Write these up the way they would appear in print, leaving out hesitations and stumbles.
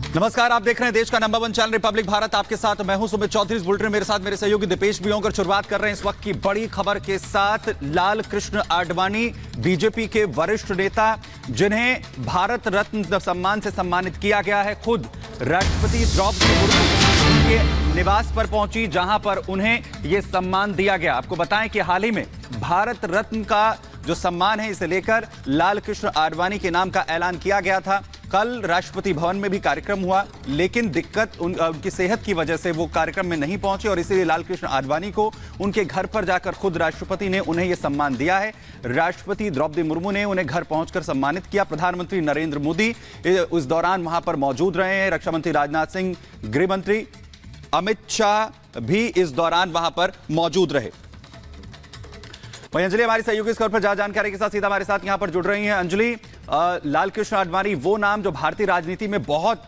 नमस्कार, आप देख रहे हैं देश का नंबर 1 चैनल रिपब्लिक भारत। आपके साथ मैं हूं सुमित चौधरी। इस बुलेटिन में मेरे साथ मेरे सहयोगी दीपेश भी होंगे। शुरुआत कर रहे हैं इस वक्त की बड़ी खबर के साथ। लाल कृष्ण आडवाणी बीजेपी के वरिष्ठ नेता, जिन्हें भारत रत्न सम्मान से सम्मानित किया गया है। खुद राष्ट्रपति द्रौपदी मुर्मू उनके निवास पर पहुंची, जहां पर उन्हें यह सम्मान दिया गया। आपको बताएं कि हाल ही में भारत रत्न का जो सम्मान है, इसे लेकर लाल कृष्ण आडवाणी के नाम का ऐलान किया गया था। कल राष्ट्रपति भवन में भी कार्यक्रम हुआ, लेकिन दिक्कत उनकी सेहत की वजह से वो कार्यक्रम में नहीं पहुंचे और इसीलिए लाल कृष्ण आडवाणी को उनके घर पर जाकर खुद राष्ट्रपति ने उन्हें यह सम्मान दिया है। राष्ट्रपति द्रौपदी मुर्मू ने उन्हें घर पहुंचकर सम्मानित किया। प्रधानमंत्री नरेंद्र मोदी उस दौरान वहां पर मौजूद रहे हैं। रक्षा मंत्री राजनाथ सिंह, गृह मंत्री अमित शाह भी इस दौरान वहां पर मौजूद रहे। वहीं अंजलि हमारी सहयोगी इस खबर पर ज्यादा जानकारी के साथ सीधा हमारे साथ यहां पर जुड़ रही हैं। अंजलि, लाल कृष्ण आडवाणी वो नाम जो भारतीय राजनीति में बहुत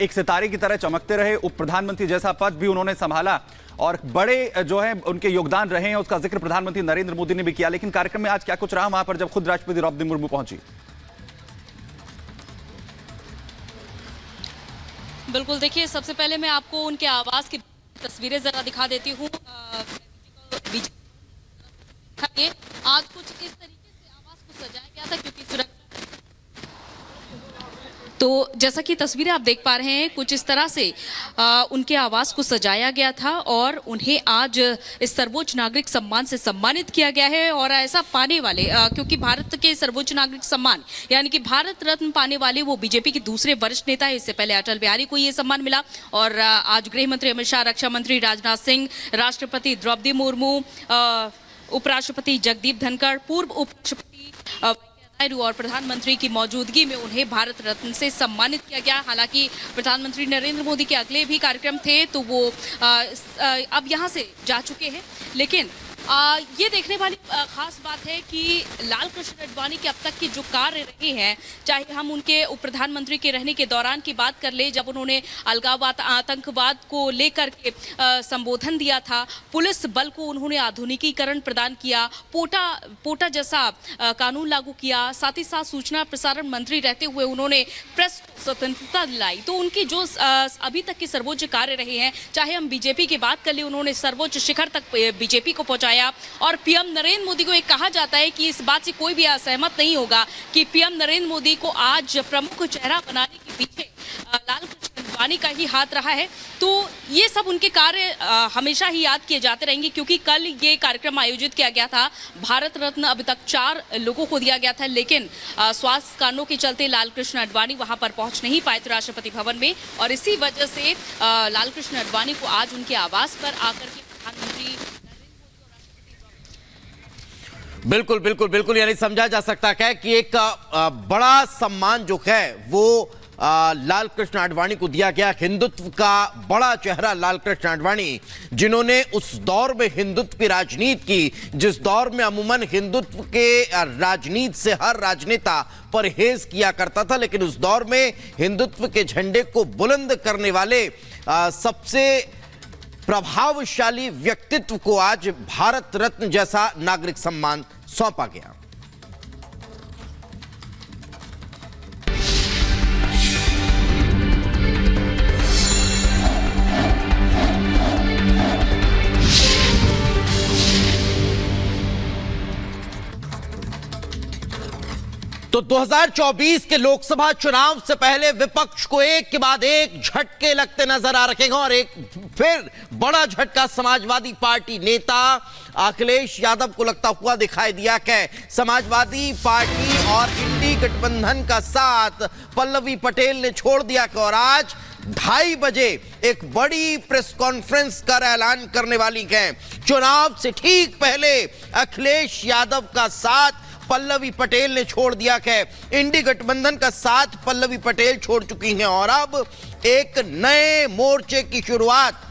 एक सितारे की तरह चमकते रहे, उप प्रधानमंत्री जैसा पद भी उन्होंने संभाला और बड़े जो है उनके योगदान रहे हैं, उसका जिक्र प्रधानमंत्री नरेंद्र मोदी ने भी किया। लेकिन कार्यक्रम में आज क्या कुछ रहा वहां पर जब खुद राष्ट्रपति द्रौपदी मुर्मू पहुंची? बिल्कुल, देखिए, सबसे पहले मैं आपको उनके आवास की तस्वीरें जरा दिखा देती हूँ। आज कुछ इस तरीके से आवास को सजाया गया था, क्योंकि सुरक्षा, तो जैसा कि तस्वीरें आप देख पा रहे हैं, कुछ इस तरह से उनके आवास को सजाया गया था और उन्हें आज इस सर्वोच्च नागरिक सम्मान से सम्मानित किया गया है। और ऐसा पाने वाले, क्योंकि भारत के सर्वोच्च नागरिक सम्मान यानी कि भारत रत्न पाने वाले वो बीजेपी के दूसरे वरिष्ठ नेता है। इससे पहले अटल बिहारी को ये सम्मान मिला और आज गृह मंत्री अमित शाह, रक्षा मंत्री राजनाथ सिंह, राष्ट्रपति द्रौपदी मुर्मू, उपराष्ट्रपति जगदीप धनखड़, पूर्व उपराष्ट्रपति नायडू और प्रधानमंत्री की मौजूदगी में उन्हें भारत रत्न से सम्मानित किया गया। हालांकि प्रधानमंत्री नरेंद्र मोदी के अगले भी कार्यक्रम थे, तो वो अब यहां से जा चुके हैं। लेकिन ये देखने वाली खास बात है कि लाल कृष्ण आडवाणी के अब तक की जो कार्य रहे हैं, चाहे हम उनके उप प्रधानमंत्री के रहने के दौरान की बात कर ले, जब उन्होंने अलगाववाद, आतंकवाद को लेकर के संबोधन दिया था, पुलिस बल को उन्होंने आधुनिकीकरण प्रदान किया, पोटा जैसा कानून लागू किया, साथ ही साथ सूचना प्रसारण मंत्री रहते हुए उन्होंने प्रेस स्वतंत्रता दिलाई। तो उनकी जो अभी तक के सर्वोच्च कार्य रहे हैं, चाहे हम बीजेपी की बात कर ले, उन्होंने सर्वोच्च शिखर तक बीजेपी को पहुंचाया। और पीएम नरेंद्र मोदी को एक कहा जाता है कि इस बात से कोई भी असहमत नहीं होगा कि पीएम नरेंद्र मोदी को आज प्रमुख चेहरा बनाने के पीछे लाल कृष्ण आडवाणी का ही हाथ रहा है। तो ये सब उनके कार्य हमेशा ही याद किए जाते रहेंगे, क्योंकि कल ये कार्यक्रम आयोजित किया गया था। भारत रत्न अभी तक 4 लोगों को दिया गया था, लेकिन स्वास्थ्य कारणों के चलते लाल कृष्ण आडवाणी वहां पर पहुंच नहीं पाए थे राष्ट्रपति भवन में, और इसी वजह से लाल कृष्ण आडवाणी को आज उनके आवास पर आकर के प्रधानमंत्री बिल्कुल बिल्कुल बिल्कुल, यानी समझा जा सकता है कि एक बड़ा सम्मान जो है वो लाल कृष्ण आडवाणी को दिया गया। हिंदुत्व का बड़ा चेहरा लाल कृष्ण आडवाणी, जिन्होंने उस दौर में हिंदुत्व की राजनीति की, जिस दौर में अमूमन हिंदुत्व के राजनीति से हर राजनेता परहेज किया करता था, लेकिन उस दौर में हिंदुत्व के झंडे को बुलंद करने वाले सबसे प्रभावशाली व्यक्तित्व को आज भारत रत्न जैसा नागरिक सम्मान सौंपा गया। तो 2024 के लोकसभा चुनाव से पहले विपक्ष को एक के बाद एक झटके लगते नजर आ रहे हैं और एक फिर बड़ा झटका समाजवादी पार्टी नेता अखिलेश यादव को लगता हुआ दिखाई दिया कि समाजवादी पार्टी और इंडी गठबंधन का साथ पल्लवी पटेल ने छोड़ दिया और आज 2:30 बजे एक बड़ी प्रेस कॉन्फ्रेंस कर ऐलान करने वाली है। चुनाव से ठीक पहले अखिलेश यादव का साथ पल्लवी पटेल ने छोड़ दिया है। इंडी गठबंधन का साथ पल्लवी पटेल छोड़ चुकी हैं और अब एक नए मोर्चे की शुरुआत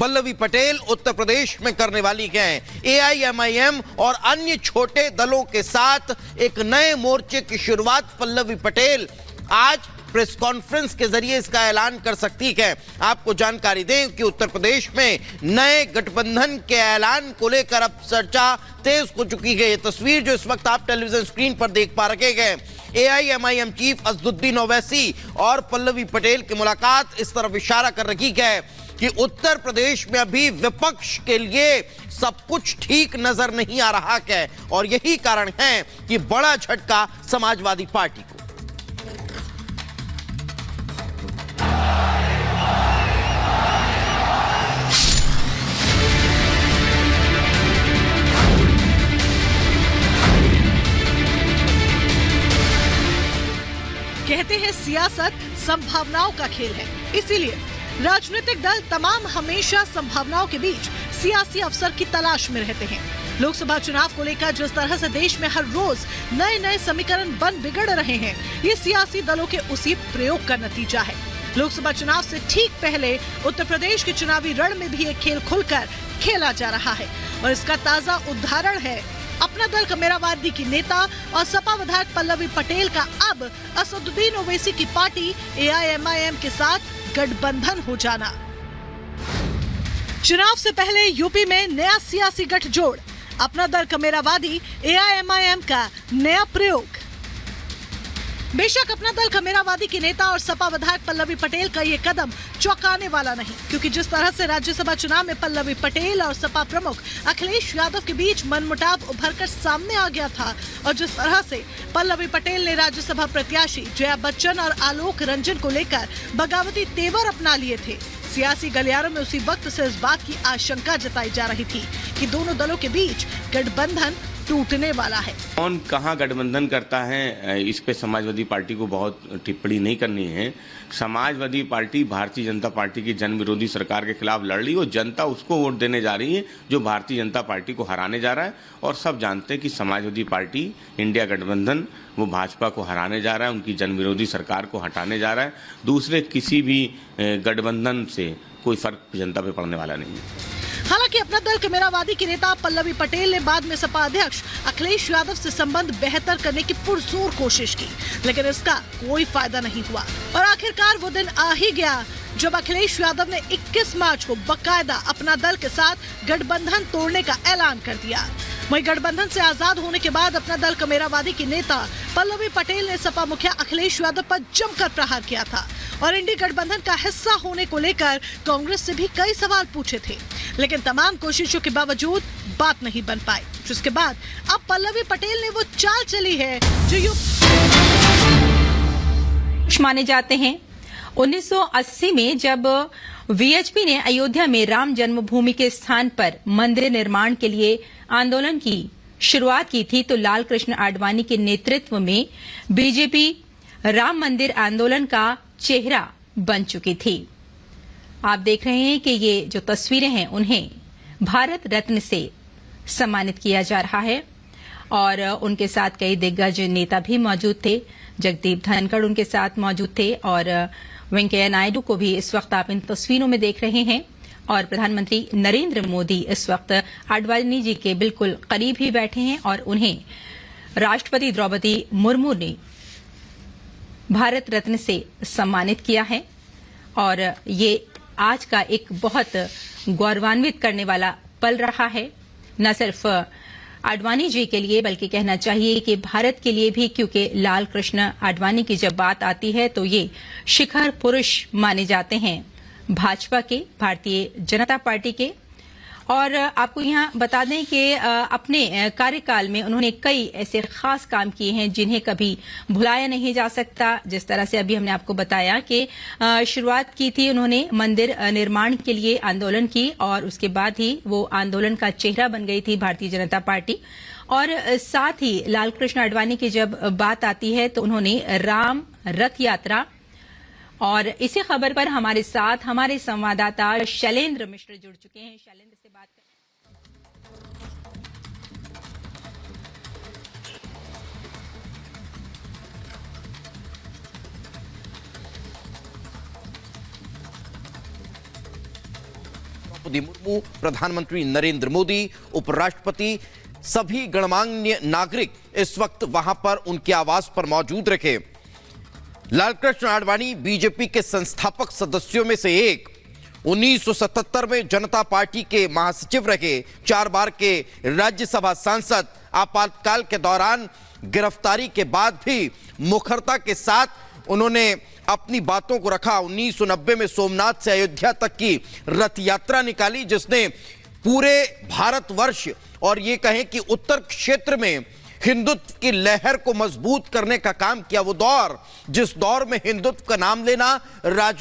पल्लवी पटेल उत्तर प्रदेश में करने वाली है। एआईएमआईएम और अन्य छोटे दलों के साथ एक नए मोर्चे की शुरुआत पल्लवी पटेल आज प्रेस कॉन्फ्रेंस के जरिए इसका ऐलान कर सकती है। आपको जानकारी दें कि उत्तर प्रदेश में नए गठबंधन के ऐलान को लेकर अब चर्चा तेज हो चुकी है। ये तस्वीर जो इस वक्त आप टेलीविजन स्क्रीन पर देख पा रहे हैं, एआईएमआईएम चीफ असदुद्दीन ओवैसी और पल्लवी पटेल की मुलाकात इस तरफ इशारा कर रही है कि उत्तर प्रदेश में अभी विपक्ष के लिए सब कुछ ठीक नजर नहीं आ रहा है और यही कारण है कि बड़ा झटका समाजवादी पार्टी को। कहते हैं सियासत संभावनाओं का खेल है, इसीलिए राजनीतिक दल तमाम हमेशा संभावनाओं के बीच सियासी अवसर की तलाश में रहते हैं। लोकसभा चुनाव को लेकर जिस तरह से देश में हर रोज नए नए समीकरण बन बिगड़ रहे हैं, ये सियासी दलों के उसी प्रयोग का नतीजा है। लोकसभा चुनाव से ठीक पहले उत्तर प्रदेश के चुनावी रण में भी एक खेल खुलकर खेला जा रहा है और इसका ताजा उदाहरण है अपना दल कमेरावादी की नेता और सपा विधायक पल्लवी पटेल का अब असदुद्दीन ओवैसी की पार्टी एआईएमआईएम के साथ गठबंधन हो जाना। चुनाव से पहले यूपी में नया सियासी गठजोड़, अपना दल कमेरावादी एआईएमआईएम का नया प्रयोग। बेशक अपना दल कमेरावादी की नेता और सपा विधायक पल्लवी पटेल का ये कदम चौंकाने वाला नहीं, क्योंकि जिस तरह से राज्यसभा चुनाव में पल्लवी पटेल और सपा प्रमुख अखिलेश यादव के बीच मनमुटाव उभरकर सामने आ गया था और जिस तरह से पल्लवी पटेल ने राज्यसभा प्रत्याशी जया बच्चन और आलोक रंजन को लेकर बगावती तेवर अपना लिए थे, सियासी गलियारों में उसी वक्त से इस बात की आशंका जताई जा रही थी कि दोनों दलों के बीच गठबंधन टूटने वाला है। कौन कहां गठबंधन करता है इस पे समाजवादी पार्टी को बहुत टिप्पणी नहीं करनी है। समाजवादी पार्टी भारतीय जनता पार्टी की जन विरोधी सरकार के खिलाफ लड़ रही है और जनता उसको वोट देने जा रही है जो भारतीय जनता पार्टी को हराने जा रहा है और सब जानते हैं कि समाजवादी पार्टी इंडिया गठबंधन वो भाजपा को हराने जा रहा है, उनकी जन विरोधी सरकार को हटाने जा रहा है। दूसरे किसी भी गठबंधन से कोई फर्क जनता पे पड़ने वाला नहीं है। हालांकि अपना दल कमेरावादी की नेता पल्लवी पटेल ने बाद में सपा अध्यक्ष अखिलेश यादव से संबंध बेहतर करने की पुरजोर कोशिश की, लेकिन इसका कोई फायदा नहीं हुआ और आखिरकार वो दिन आ ही गया जब अखिलेश यादव ने 21 मार्च को बकायदा अपना दल के साथ गठबंधन तोड़ने का ऐलान कर दिया। वहीं गठबंधन से आजाद होने के बाद अपना दल कमेरावादी की नेता पल्लवी पटेल ने सपा मुखिया अखिलेश यादव पर जमकर प्रहार किया था और इंडी गठबंधन का हिस्सा होने को लेकर कांग्रेस से भी कई सवाल पूछे थे, लेकिन तमाम कोशिशों के बावजूद बात नहीं बन पाई, जिसके बाद अब पल्लवी पटेल ने वो चाल चली है जो माने जाते हैं। 1980 में जब वीएचपी ने अयोध्या में राम जन्मभूमि के स्थान पर मंदिर निर्माण के लिए आंदोलन की शुरुआत की थी तो लाल कृष्ण आडवाणी के नेतृत्व में बीजेपी राम मंदिर आंदोलन का चेहरा बन चुकी थी। आप देख रहे हैं कि ये जो तस्वीरें हैं उन्हें भारत रत्न से सम्मानित किया जा रहा है और उनके साथ कई दिग्गज नेता भी मौजूद थे। जगदीप धनखड़ उनके साथ मौजूद थे और वेंकैया नायडू को भी इस वक्त आप इन तस्वीरों में देख रहे हैं और प्रधानमंत्री नरेंद्र मोदी इस वक्त आडवाणी जी के बिल्कुल करीब ही बैठे हैं और उन्हें राष्ट्रपति द्रौपदी मुर्मू ने भारत रत्न से सम्मानित किया है और ये आज का एक बहुत गौरवान्वित करने वाला पल रहा है, न सिर्फ आडवाणी जी के लिए बल्कि कहना चाहिए कि भारत के लिए भी, क्योंकि लाल कृष्ण आडवाणी की जब बात आती है तो ये शिखर पुरुष माने जाते हैं भाजपा के, भारतीय जनता पार्टी के। और आपको यहाँ बता दें कि अपने कार्यकाल में उन्होंने कई ऐसे खास काम किए हैं जिन्हें कभी भुलाया नहीं जा सकता। जिस तरह से अभी हमने आपको बताया कि शुरुआत की थी उन्होंने मंदिर निर्माण के लिए आंदोलन की और उसके बाद ही वो आंदोलन का चेहरा बन गई थी भारतीय जनता पार्टी। और साथ ही लाल कृष्ण आडवाणी की जब बात आती है तो उन्होंने राम रथ यात्रा, और इसी खबर पर हमारे साथ हमारे संवाददाता शैलेंद्र मिश्र जुड़ चुके हैं। शैलेंद्र से बात करें। द्रौपदी मुर्मू, प्रधानमंत्री नरेंद्र मोदी, उपराष्ट्रपति, सभी गणमान्य नागरिक इस वक्त वहां पर उनके आवास पर मौजूद रखे। लालकृष्ण आडवाणी बीजेपी के संस्थापक सदस्यों में से एक, 1977 में जनता पार्टी के महासचिव रहे, 4 बार के राज्यसभा सांसद, आपातकाल के दौरान गिरफ्तारी के बाद भी मुखरता के साथ उन्होंने अपनी बातों को रखा। 1990 में सोमनाथ से अयोध्या तक की रथ यात्रा निकाली, जिसने पूरे भारतवर्ष और ये कहें कि उत्तर क्षेत्र में हिंदुत्व की लहर को मजबूत करने का काम किया। वो दौर जिस दौर में हिंदुत्व का नाम लेना राजनीति